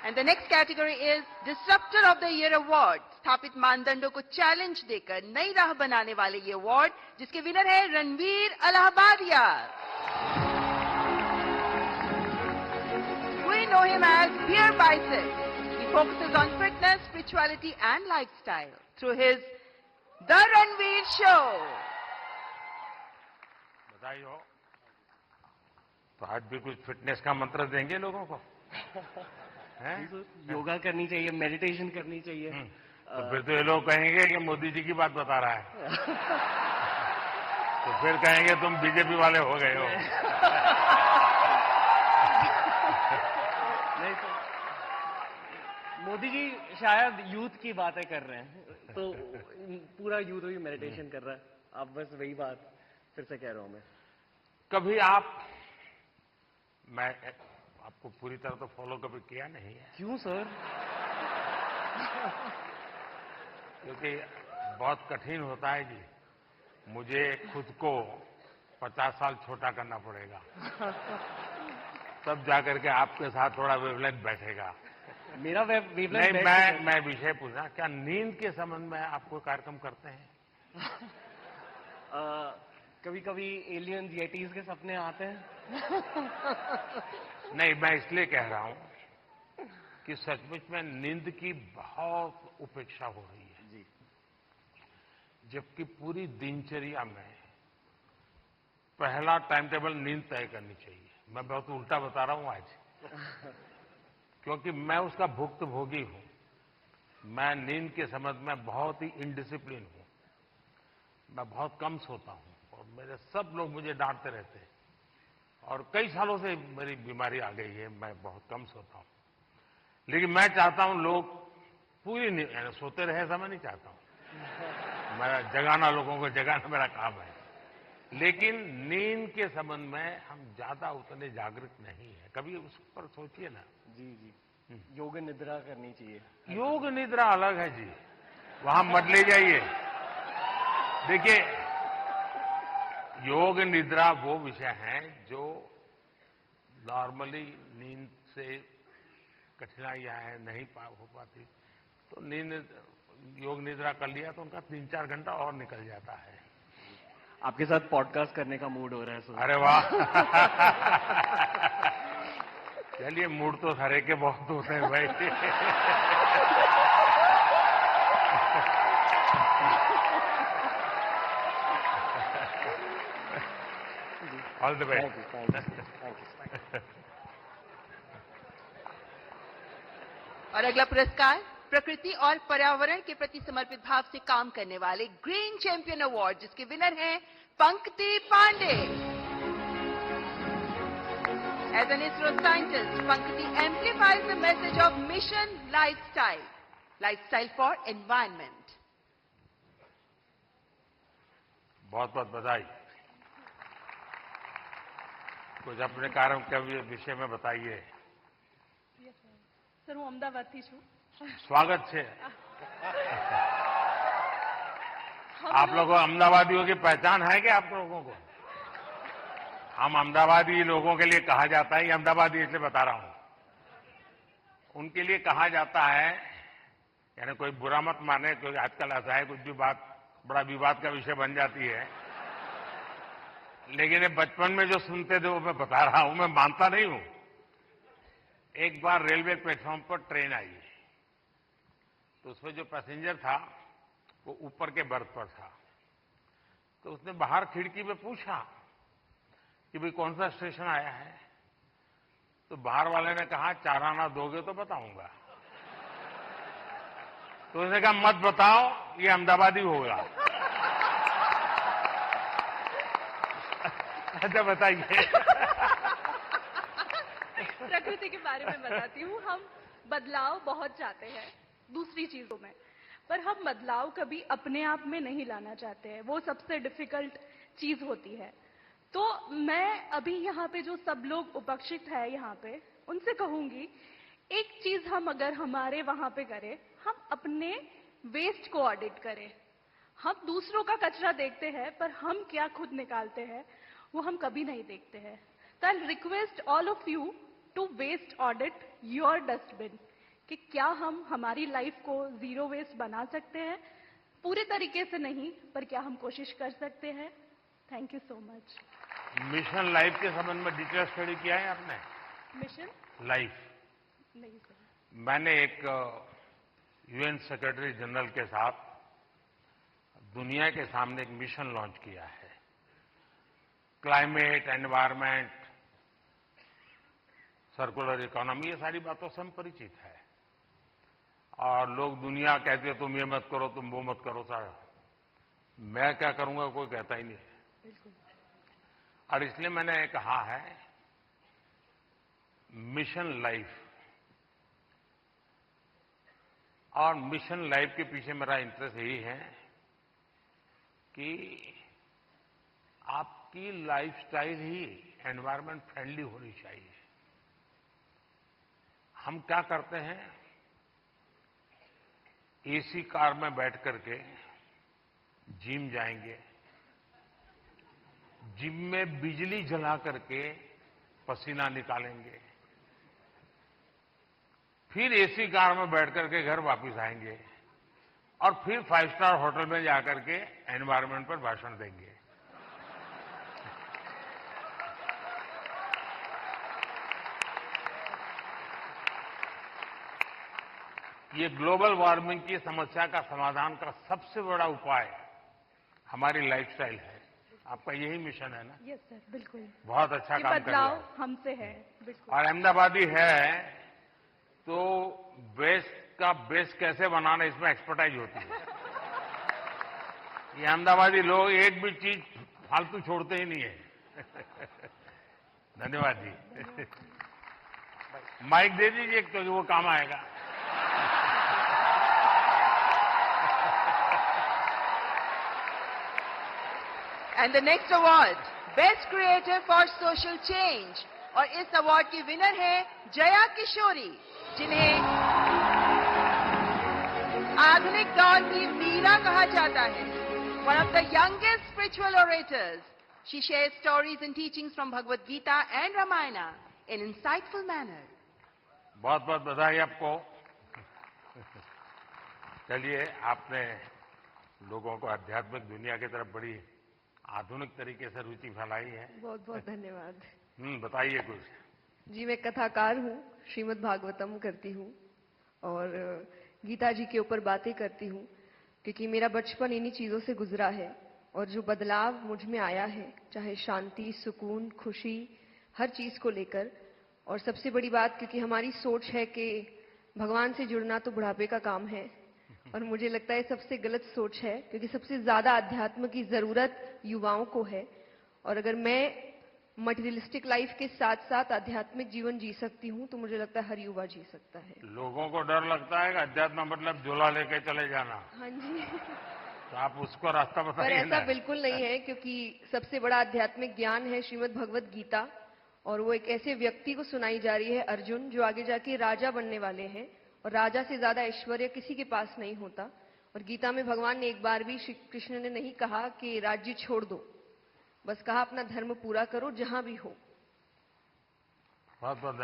And the next category is Disruptor of the Year Award. स्थापित मानदंडों को challenge देकर नई राह बनाने वाले ये अवार्ड, जिसके विनर है Ranveer Allahbadia. We know him as Beer Bicep. He focuses on fitness, spirituality and lifestyle through his The Ranveer Show. बधाई हो. तो आज भी कुछ फिटनेस का मंत्र देंगे लोगों को. योगा करनी चाहिए, मेडिटेशन करनी चाहिए. तो फिर तो ये लोग कहेंगे कि मोदी जी की बात बता रहा है. तो फिर कहेंगे तुम बीजेपी वाले हो गए हो. नहीं तो मोदी जी शायद यूथ की बातें कर रहे हैं, तो पूरा यूथ ही मेडिटेशन कर रहा है. आप बस वही बात फिर से कह रहा हूं मैं. कभी मैं आपको पूरी तरह तो फॉलो कभी किया नहीं है. क्यों सर? क्योंकि बहुत कठिन होता है जी. मुझे खुद को 50 साल छोटा करना पड़ेगा, तब जाकर के आपके साथ थोड़ा वेवलेंथ बैठेगा. मेरा वेवलेंथ नहीं, मैं विषय पूछा, क्या नींद के संबंध में आपको कार्यक्रम करते हैं? कभी कभी एलियंस येटीज के सपने आते हैं. नहीं, मैं इसलिए कह रहा हूं कि सचमुच में नींद की बहुत उपेक्षा हो रही है जी. जबकि पूरी दिनचर्या में पहला टाइम टेबल नींद तय करनी चाहिए. मैं बहुत उल्टा बता रहा हूं आज, क्योंकि मैं उसका भुक्तभोगी हूं. मैं नींद के संबंध में बहुत ही इनडिसिप्लिन हूं. मैं बहुत कम सोता हूं और मेरे सब लोग मुझे डांटते रहते हैं. और कई सालों से मेरी बीमारी आ गई है, मैं बहुत कम सोता हूं. लेकिन मैं चाहता हूं लोग पूरी नींद सोते रहे, ऐसा मैं नहीं चाहता हूं. मैं जगाना, लोगों को जगाना मेरा काम है. लेकिन नींद के संबंध में हम ज्यादा उतने जागृत नहीं है. कभी उस पर सोचिए ना. जी जी. योग निद्रा करनी चाहिए. योग निद्रा अलग है जी, वहां मत ले जाइए. देखिए, योग निद्रा वो विषय है जो नॉर्मली नींद से कठिनाइयां हैं, नहीं हो पाती. तो योग निद्रा कर लिया तो उनका 3-4 घंटा और निकल जाता है. आपके साथ पॉडकास्ट करने का मूड हो रहा है सर. अरे वाह. चलिए, मूड तो सारे के बहुत होते हैं भाई. All the best. और अगला पुरस्कार प्रकृति और पर्यावरण के प्रति समर्पित भाव से काम करने वाले ग्रीन चैंपियन अवार्ड, जिसके विनर हैं पंकति Pandey. As an ISRO scientist, Pankati amplifies the message of Mission Lifestyle for Environment. बहुत बहुत बधाई. कुछ अपने कार्य के विषय में बताइए. सर, હું અમદાવાદથી છું. स्वागत है. आप लोगों अहमदाबादियों की पहचान है क्या आप लोगों को? हम अहमदाबादी लोगों के लिए कहा जाता है, ये अहमदाबादी इसलिए बता रहा हूं, उनके लिए कहा जाता है, यानी कोई बुरा मत माने, क्योंकि आजकल ऐसा है कुछ भी बात बड़ा विवाद का विषय बन जाती है. लेकिन ये बचपन में जो सुनते थे वो मैं बता रहा हूं. मैं मानता नहीं हूं. एक बार रेलवे प्लेटफॉर्म पर ट्रेन आई, तो उसमें जो पैसेंजर था वो ऊपर के बर्थ पर था. तो उसने बाहर खिड़की में पूछा कि भाई कौन सा स्टेशन आया है. तो बाहर वाले ने कहा 4 आना दोगे तो बताऊंगा. तो उसने कहा मत बताओ, ये अहमदाबादी होगा. अच्छा बताइए. प्रकृति के बारे में बताती हूँ. हम बदलाव बहुत चाहते हैं दूसरी चीजों में, पर हम बदलाव कभी अपने आप में नहीं लाना चाहते हैं. वो सबसे डिफिकल्ट चीज होती है. तो मैं अभी यहाँ पे जो सब लोग उपस्थित है यहाँ पे, उनसे कहूंगी, एक चीज हम अगर हमारे वहां पे करें, हम अपने वेस्ट को ऑडिट करें. हम दूसरों का कचरा देखते हैं, पर हम क्या खुद निकालते हैं वो हम कभी नहीं देखते हैं. तो I request all of you to waste audit your dustbin. कि क्या हम हमारी लाइफ को जीरो वेस्ट बना सकते हैं, पूरे तरीके से नहीं, पर क्या हम कोशिश कर सकते हैं। Thank you so much. Mission life के संबंध में डिटेल स्टडी किया है आपने? मिशन लाइफ नहीं सर। मैंने एक यूएन सेक्रेटरी जनरल के साथ दुनिया के सामने एक मिशन लॉन्च किया है। क्लाइमेट, एनवायरमेंट, सर्कुलर इकोनॉमी, ये सारी बातों से हम परिचित है। और लोग दुनिया कहते हैं तुम ये मत करो, तुम वो मत करो, सारा मैं क्या करूंगा कोई कहता ही नहीं है। और इसलिए मैंने कहा है मिशन लाइफ। और मिशन लाइफ के पीछे मेरा इंटरेस्ट यही है कि आपकी लाइफस्टाइल ही एनवायरमेंट फ्रेंडली होनी चाहिए। हम क्या करते हैं, एसी कार में बैठ करके जिम जाएंगे, जिम में बिजली जला करके पसीना निकालेंगे, फिर एसी कार में बैठ करके घर वापस आएंगे और फिर 5 स्टार होटल में जाकर के एनवायरमेंट पर भाषण देंगे। ये ग्लोबल वार्मिंग की समस्या का समाधान का सबसे बड़ा उपाय हमारी लाइफस्टाइल है। आपका यही मिशन है ना? यस सर, बिल्कुल। बहुत अच्छा ये काम कर रहा बदलाव है। हमसे है, बिल्कुल। और अहमदाबादी है तो वेस्ट का बेस कैसे बनाना, इसमें एक्सपर्टाइज होती है। ये अहमदाबादी लोग एक भी चीज फालतू छोड़ते ही नहीं है। धन्यवाद जी। माइक दे दीजिए तो वो काम आएगा। And the next award, Best Creative for Social Change. और इस अवार्ड की विनर है जया किशोरी, जिन्हें आधुनिक दौर की मीरा कहा जाता है। One of the youngest spiritual orators, she shares stories and teachings from Bhagavad Gita and Ramayana in insightful manner. बहुत बहुत बधाई आपको। चलिए, आपने लोगों को आध्यात्मिक दुनिया की तरफ बड़ी आधुनिक तरीके से रुचि फैलाई है। बहुत बहुत धन्यवाद। बताइए कुछ। जी, मैं कथाकार हूँ, श्रीमद् भागवतम करती हूँ और गीता जी के ऊपर बातें करती हूँ, क्योंकि मेरा बचपन इन्हीं चीज़ों से गुजरा है। और जो बदलाव मुझ में आया है, चाहे शांति, सुकून, खुशी, हर चीज़ को लेकर। और सबसे बड़ी बात, क्योंकि हमारी सोच है कि भगवान से जुड़ना तो बुढ़ापे का काम है, और मुझे लगता है सबसे गलत सोच है, क्योंकि सबसे ज्यादा अध्यात्म की जरूरत युवाओं को है। और अगर मैं मटेरियलिस्टिक लाइफ के साथ साथ आध्यात्मिक जीवन जी सकती हूँ, तो मुझे लगता है हर युवा जी सकता है। लोगों को डर लगता है कि अध्यात्म मतलब झोला लेके चले जाना। हाँ जी। तो आप उसको रास्ता पर बताइए ऐसा ना। बिल्कुल नहीं है, क्योंकि सबसे बड़ा आध्यात्मिक ज्ञान है श्रीमद् भगवत गीता, और वो एक ऐसे व्यक्ति को सुनाई जा रही है, अर्जुन, जो आगे जाके राजा बनने वाले हैं। और राजा से ज्यादा ऐश्वर्य किसी के पास नहीं होता। और गीता में भगवान ने एक बार भी, श्री कृष्ण ने नहीं कहा कि राज्य छोड़ दो, बस कहा अपना धर्म पूरा करो जहां भी हो। बहुत बहुत